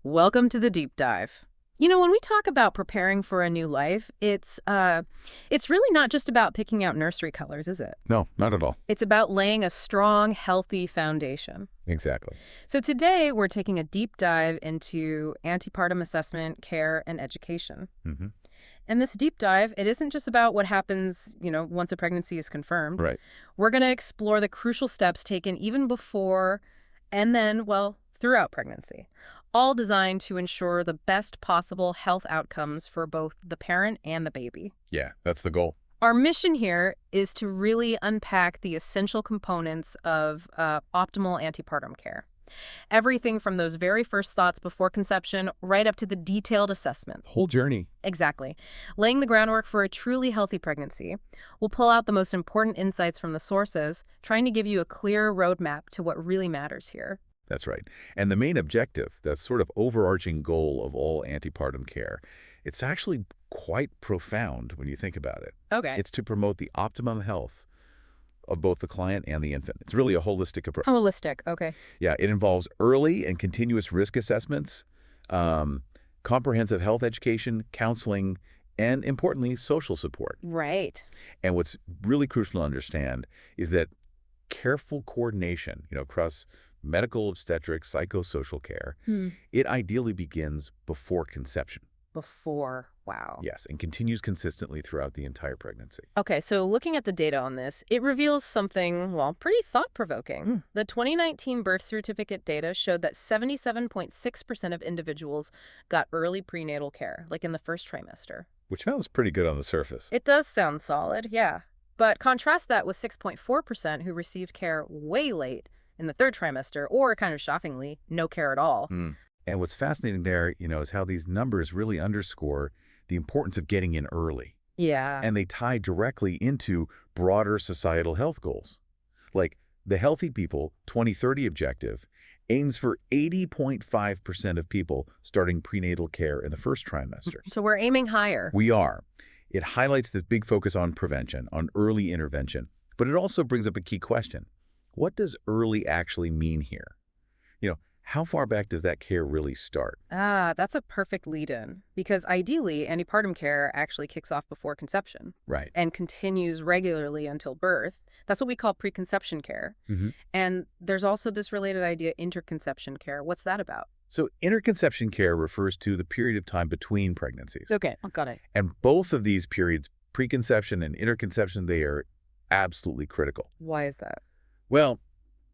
Welcome to the deep dive. When we talk about preparing for a new life, it's really not just about picking out nursery colors, is it? No, not at all. It's about laying a strong, healthy foundation. Exactly. So today we're taking a deep dive into antepartum assessment, care, and education. Mm-hmm. And this deep dive, it isn't just about what happens, once a pregnancy is confirmed. Right. We're going to explore the crucial steps taken even before and then, throughout pregnancy, all designed to ensure the best possible health outcomes for both the parent and the baby. Yeah, that's the goal. Our mission here is to really unpack the essential components of optimal antepartum care. Everything from those very first thoughts before conception right up to the detailed assessment. Whole journey. Exactly. Laying the groundwork for a truly healthy pregnancy. We'll pull out the most important insights from the sources, trying to give you a clear roadmap to what really matters here. That's right. And the main objective, that sort of overarching goal of all antepartum care, it's actually quite profound when you think about it. Okay. It's to promote the optimum health of both the client and the infant. It's really a holistic approach. Holistic, okay. Yeah, it involves early and continuous risk assessments, comprehensive health education, counseling, and importantly, social support. Right. And what's really crucial to understand is that careful coordination, across medical, obstetric, psychosocial care, it ideally begins before conception. Before, wow. Yes, and continues consistently throughout the entire pregnancy. Okay, so looking at the data on this, it reveals something, pretty thought-provoking. The 2019 birth certificate data showed that 77.6% of individuals got early prenatal care, like in the first trimester. Which sounds pretty good on the surface. It does sound solid, yeah. But contrast that with 6.4% who received care way late in the third trimester, or kind of shockingly, no care at all. And what's fascinating there, is how these numbers really underscore the importance of getting in early. Yeah. And they tie directly into broader societal health goals. Like the Healthy People 2030 objective aims for 80.5% of people starting prenatal care in the first trimester. So we're aiming higher. We are. It highlights this big focus on prevention, on early intervention. But it also brings up a key question. What does early actually mean here? How far back does that care really start? That's a perfect lead-in, because ideally, antepartum care actually kicks off before conception. Right. And continues regularly until birth. That's what we call preconception care. And there's also this related idea, interconception care. What's that about? So interconception care refers to the period of time between pregnancies. Okay, got it. And both of these periods, preconception and interconception, they are absolutely critical. Why is that? Well,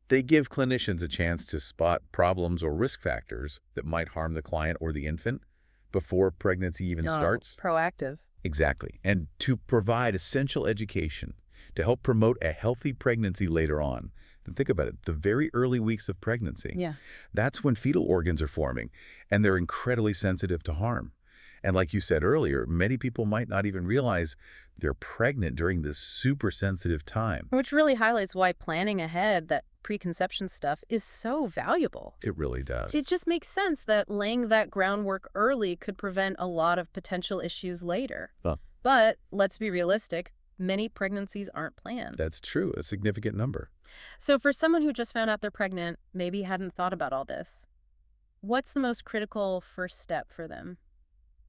they give clinicians a chance to spot problems or risk factors that might harm the client or the infant before pregnancy even starts. Proactive. Exactly. And to provide essential education to help promote a healthy pregnancy later on. And think about it, the very early weeks of pregnancy. Yeah. That's when fetal organs are forming, and they're incredibly sensitive to harm. And like you said earlier, many people might not even realize they're pregnant during this super sensitive time. Which really highlights why planning ahead, that preconception stuff, is so valuable. It really does. It just makes sense that laying that groundwork early could prevent a lot of potential issues later. But let's be realistic, many pregnancies aren't planned. That's true, a significant number. So for someone who just found out they're pregnant, maybe hadn't thought about all this, what's the most critical first step for them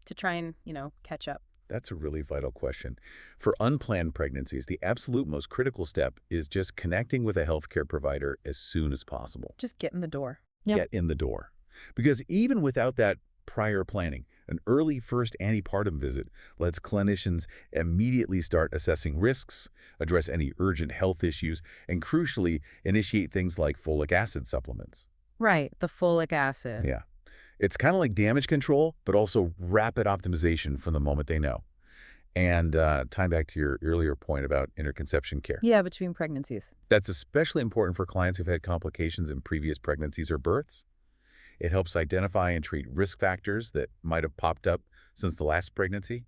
to try and, catch up? That's a really vital question. For unplanned pregnancies, the absolute most critical step is just connecting with a healthcare provider as soon as possible. Just get in the door. Get in the door. Because even without that prior planning, an early first antepartum visit lets clinicians immediately start assessing risks, address any urgent health issues, and crucially, initiate things like folic acid supplements. Right, the folic acid. Yeah. It's kind of like damage control, but also rapid optimization from the moment they know. And tying back to your earlier point about interconception care. Yeah, between pregnancies. That's especially important for clients who've had complications in previous pregnancies or births. It helps identify and treat risk factors that might have popped up since the last pregnancy.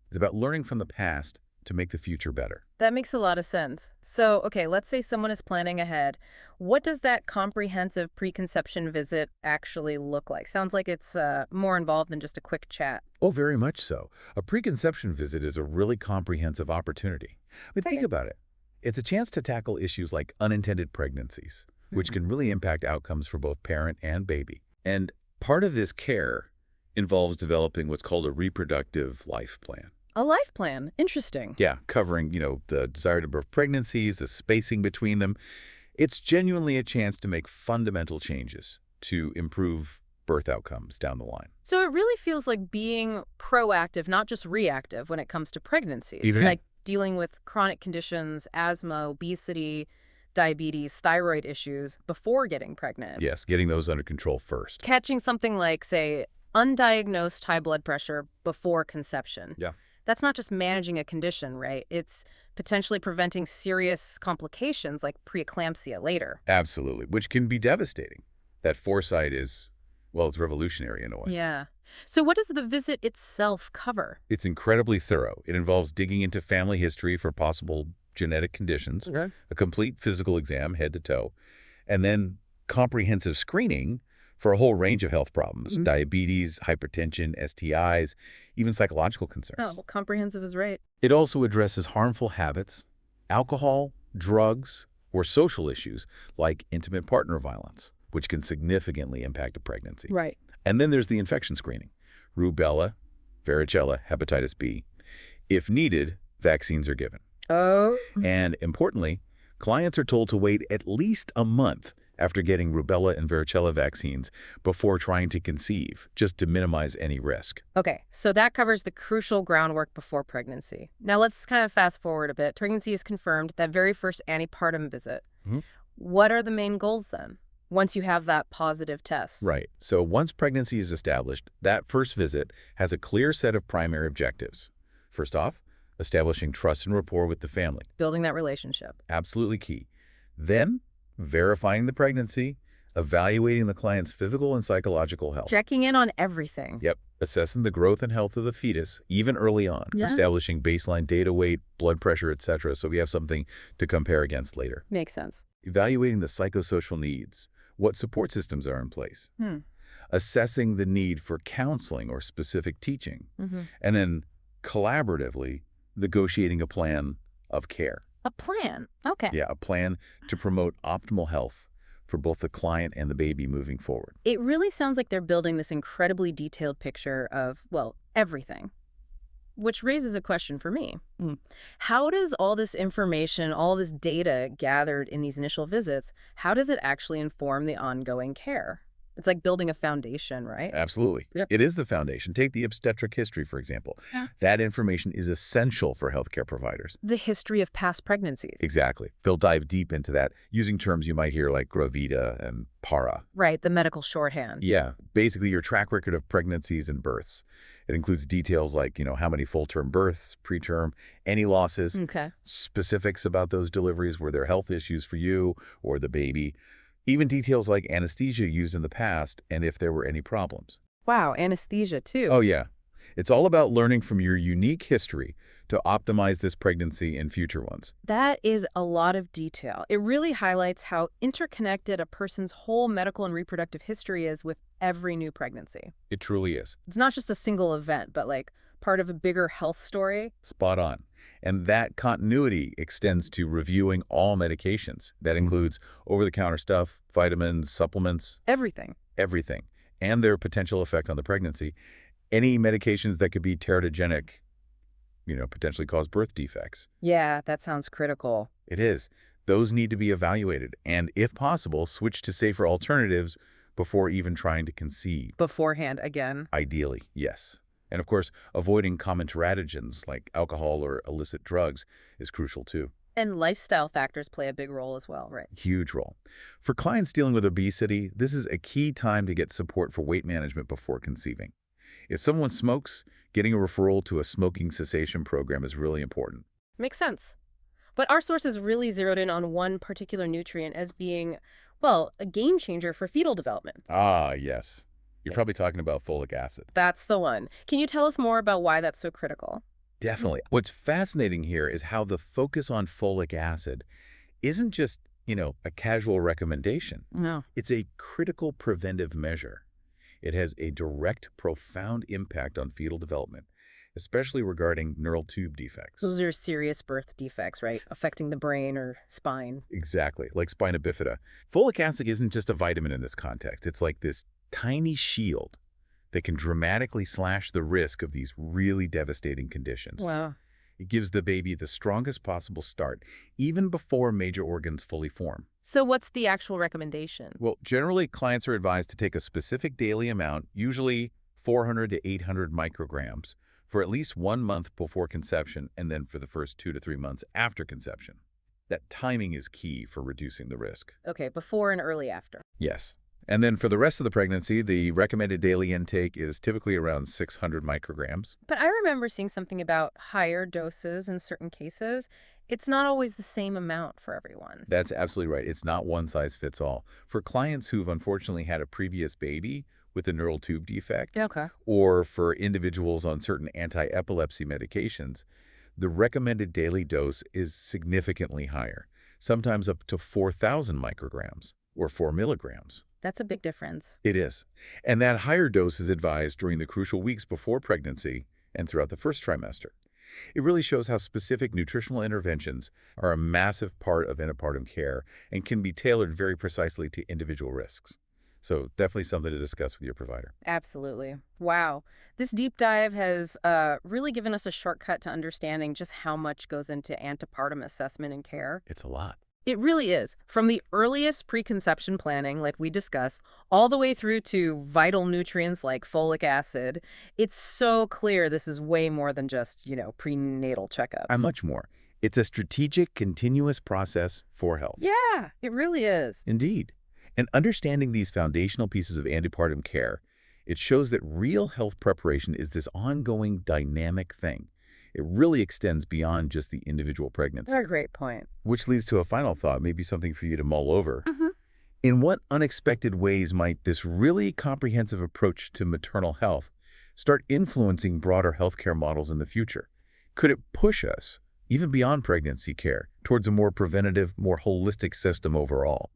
It's about learning from the past to make the future better. That makes a lot of sense. So, okay, let's say someone is planning ahead. What does that comprehensive preconception visit actually look like? Sounds like it's more involved than just a quick chat. Oh, very much so. A preconception visit is a really comprehensive opportunity. Think about it. It's a chance to tackle issues like unintended pregnancies, which can really impact outcomes for both parent and baby. And Part of this care involves developing what's called a reproductive life plan. A life plan. Interesting. Yeah, covering, the desire to birth pregnancies, the spacing between them. It's genuinely a chance to make fundamental changes to improve birth outcomes down the line. So it really feels like being proactive, not just reactive when it comes to pregnancies. Even Like dealing with chronic conditions, asthma, obesity, diabetes, thyroid issues before getting pregnant. Yes, getting those under control first. Catching something like, say, undiagnosed high blood pressure before conception. Yeah. That's not just managing a condition, right? It's potentially preventing serious complications like preeclampsia later. Absolutely, which can be devastating. That foresight is, well, it's revolutionary in a way. Yeah. So what does the visit itself cover? It's incredibly thorough. It involves digging into family history for possible genetic conditions, Okay. a complete physical exam head to toe, and then comprehensive screening for a whole range of health problems, diabetes, hypertension, STIs, even psychological concerns. Oh, well, comprehensive is right. It also addresses harmful habits, alcohol, drugs, or social issues like intimate partner violence, which can significantly impact a pregnancy. Right. And then there's the infection screening, rubella, varicella, hepatitis B. If needed, vaccines are given. Oh. And importantly, clients are told to wait at least a month after getting rubella and varicella vaccines before trying to conceive, just to minimize any risk. Okay, so that covers the crucial groundwork before pregnancy. Now let's kind of fast forward a bit. Pregnancy is confirmed, that very first antepartum visit. Mhm. What are the main goals then, once you have that positive test? Right. So once pregnancy is established, that first visit has a clear set of primary objectives. First off, establishing trust and rapport with the family. Building that relationship. Absolutely key. Then, verifying the pregnancy, evaluating the client's physical and psychological health. Checking in on everything. Yep. Assessing the growth and health of the fetus, even early on. Yeah. Establishing baseline data weight, blood pressure, etc. So we have something to compare against later. Makes sense. Evaluating the psychosocial needs. What support systems are in place. Assessing the need for counseling or specific teaching. And then collaboratively negotiating a plan of care. A plan. Okay. Yeah, a plan to promote optimal health for both the client and the baby moving forward. It really sounds like they're building this incredibly detailed picture of, well, everything. Which raises a question for me. How does all this information, all this data gathered in these initial visits, how does it actually inform the ongoing care? It's like building a foundation, right? Absolutely. Yep. It is the foundation. Take the obstetric history, for example. Yeah. That information is essential for healthcare providers. The history of past pregnancies. Exactly. They'll dive deep into that using terms you might hear like gravida and para. Right, the medical shorthand. Yeah, basically your track record of pregnancies and births. It includes details like, how many full-term births, preterm, any losses, Okay. specifics about those deliveries, were there health issues for you or the baby, even details like anesthesia used in the past and if there were any problems. Wow, anesthesia too. Oh, yeah. It's all about learning from your unique history to optimize this pregnancy and future ones. That is a lot of detail. It really highlights how interconnected a person's whole medical and reproductive history is with every new pregnancy. It truly is. It's not just a single event, but like part of a bigger health story. Spot on. And that continuity extends to reviewing all medications. That includes over-the-counter stuff, vitamins, supplements, Everything. everything, and their potential effect on the pregnancy. Any medications that could be teratogenic, potentially cause birth defects. Yeah, that sounds critical. It is. Those need to be evaluated and, if possible, switch to safer alternatives before even trying to conceive. Beforehand, again. Ideally, yes. And of course, avoiding common teratogens like alcohol or illicit drugs is crucial too. And lifestyle factors play a big role as well, right? Huge role. For clients dealing with obesity, this is a key time to get support for weight management before conceiving. If someone smokes, getting a referral to a smoking cessation program is really important. Makes sense. But our sources really zeroed in on one particular nutrient as being, well, a game changer for fetal development. Ah, yes. You're probably talking about folic acid. That's the one. Can you tell us more about why that's so critical? Definitely. What's fascinating here is how the focus on folic acid isn't just, a casual recommendation. No. It's a critical preventive measure. It has a direct, profound impact on fetal development, especially regarding neural tube defects. Those are serious birth defects, right? Affecting the brain or spine. Exactly, like spina bifida. Folic acid isn't just a vitamin in this context. It's like this tiny shield that can dramatically slash the risk of these really devastating conditions. Wow. It gives the baby the strongest possible start, even before major organs fully form. So what's the actual recommendation? Well, generally, clients are advised to take a specific daily amount, usually 400 to 800 micrograms, for at least 1 month before conception and then for the first 2 to 3 months after conception. That timing is key for reducing the risk. Okay, before and early after. Yes. And then for the rest of the pregnancy, the recommended daily intake is typically around 600 micrograms. But I remember seeing something about higher doses in certain cases. It's not always the same amount for everyone. That's absolutely right. It's not one size fits all. For clients who've unfortunately had a previous baby with a neural tube defect, Okay. or for individuals on certain anti-epilepsy medications, the recommended daily dose is significantly higher, sometimes up to 4,000 micrograms or 4 milligrams. That's a big difference. It is. And that higher dose is advised during the crucial weeks before pregnancy and throughout the first trimester. It really shows how specific nutritional interventions are a massive part of antepartum care and can be tailored very precisely to individual risks. So definitely something to discuss with your provider. Absolutely. Wow. This deep dive has really given us a shortcut to understanding just how much goes into antepartum assessment and care. It's a lot. It really is. From the earliest preconception planning, like we discussed, all the way through to vital nutrients like folic acid, it's so clear this is way more than just, prenatal checkups. And much more. It's a strategic, continuous process for health. Yeah, it really is. Indeed. And understanding these foundational pieces of antepartum care, it shows that real health preparation is this ongoing, dynamic thing. It really extends beyond just the individual pregnancy. That's a great point. Which leads to a final thought, maybe something for you to mull over. Mm-hmm. In what unexpected ways might this really comprehensive approach to maternal health start influencing broader healthcare models in the future? Could it push us, even beyond pregnancy care, towards a more preventative, more holistic system overall?